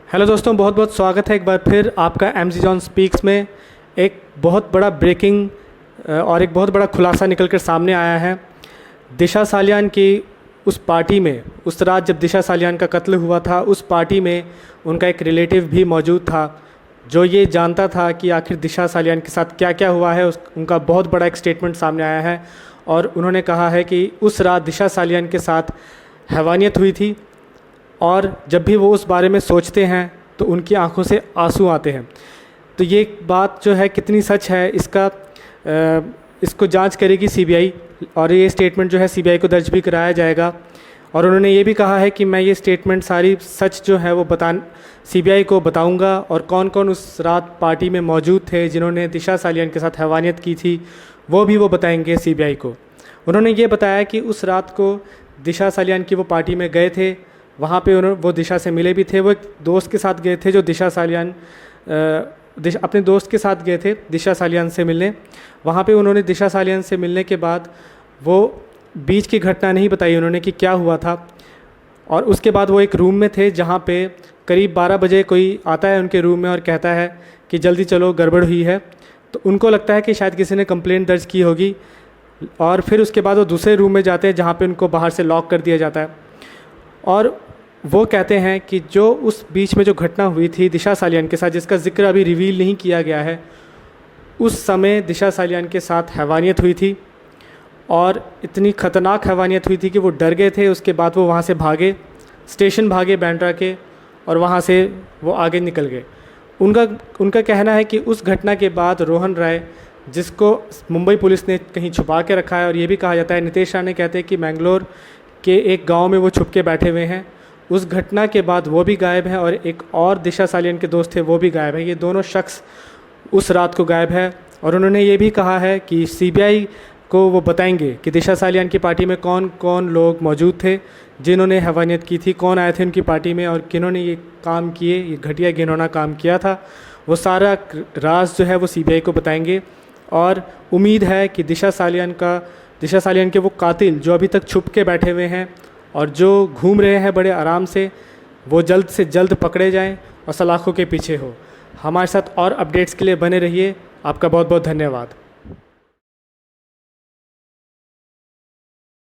Hello दोस्तों, बहुत बहुत स्वागत है एक बार फिर आपका एमजी जॉन स्पीक्स में। एक बहुत बड़ा ब्रेकिंग और एक बहुत बड़ा खुलासा निकल कर सामने आया है। दिशा सालियान की उस पार्टी में, उस रात जब दिशा सालियान का कत्ल हुआ था, उस पार्टी में उनका एक रिलेटिव भी मौजूद था जो ये जानता था कि आखिर दिशा सालियान के साथ क्या क्या हुआ है। उनका बहुत बड़ा एक स्टेटमेंट सामने आया है और उन्होंने कहा है कि उस रात दिशा सालियान के साथ हैवानियत हुई थी और जब भी वो उस बारे में सोचते हैं तो उनकी आंखों से आंसू आते हैं। तो ये बात जो है कितनी सच है, इसको जांच करेगी सीबीआई और ये स्टेटमेंट जो है सीबीआई को दर्ज भी कराया जाएगा। और उन्होंने ये भी कहा है कि मैं ये स्टेटमेंट सारी सच जो है वो सीबीआई को बताऊंगा और कौन कौन उस रात पार्टी में मौजूद थे जिन्होंने दिशा सालियान के साथ हैवानियत की थी, वो बताएंगे सीबीआई को। उन्होंने ये बताया कि उस रात को दिशा सालियान की वो पार्टी में गए थे, वहाँ पे वो दिशा से मिले भी थे। वो एक दोस्त के साथ गए थे जो अपने दोस्त के साथ गए थे दिशा सालियान से मिलने। वहाँ पे उन्होंने दिशा सालियान से मिलने के बाद वो बीच की घटना नहीं बताई उन्होंने कि क्या हुआ था। और उसके बाद वो एक रूम में थे जहाँ पे करीब 12 बजे कोई आता है उनके रूम में और कहता है कि जल्दी चलो, गड़बड़ हुई है। तो उनको लगता है कि शायद किसी ने कंप्लेंट दर्ज की होगी और फिर उसके बाद वो दूसरे रूम में जाते हैं जहाँ पे उनको बाहर से लॉक कर दिया जाता है। और वो कहते हैं कि जो उस बीच में जो घटना हुई थी दिशा सालियान के साथ, जिसका जिक्र अभी रिवील नहीं किया गया है, उस समय दिशा सालियान के साथ हैवानियत हुई थी और इतनी ख़तरनाक हैवानियत हुई थी कि वो डर गए थे। उसके बाद वो वहाँ से भागे, स्टेशन भागे बैंड्रा के, और वहाँ से वो आगे निकल गए। उनका कहना है कि उस घटना के बाद रोहन राय, जिसको मुंबई पुलिस ने कहीं छुपा के रखा है, और ये भी कहा जाता है, नितेश राणे कहते हैं कि मैंगलोर के एक गांव में वो छुप के बैठे हुए हैं। उस घटना के बाद वो भी गायब है और एक और दिशा सालियान के दोस्त थे वो भी गायब है। ये दोनों शख्स उस रात को गायब है। और उन्होंने ये भी कहा है कि सीबीआई को वो बताएंगे कि दिशा सालियान की पार्टी में कौन कौन लोग मौजूद थे जिन्होंने हैवानियत की थी, कौन आए थे उनकी पार्टी में और किन्होंने ये काम किए, ये घटिया घिनौना काम किया था। वो सारा राज जो है वो सीबीआई को बताएंगे। और उम्मीद है कि दिशा सालियान के वो कातिल जो अभी तक छुप के बैठे हुए हैं और जो घूम रहे हैं बड़े आराम से, वो जल्द से जल्द पकड़े जाएं और सलाखों के पीछे हो। हमारे साथ और अपडेट्स के लिए बने रहिए। आपका बहुत बहुत धन्यवाद।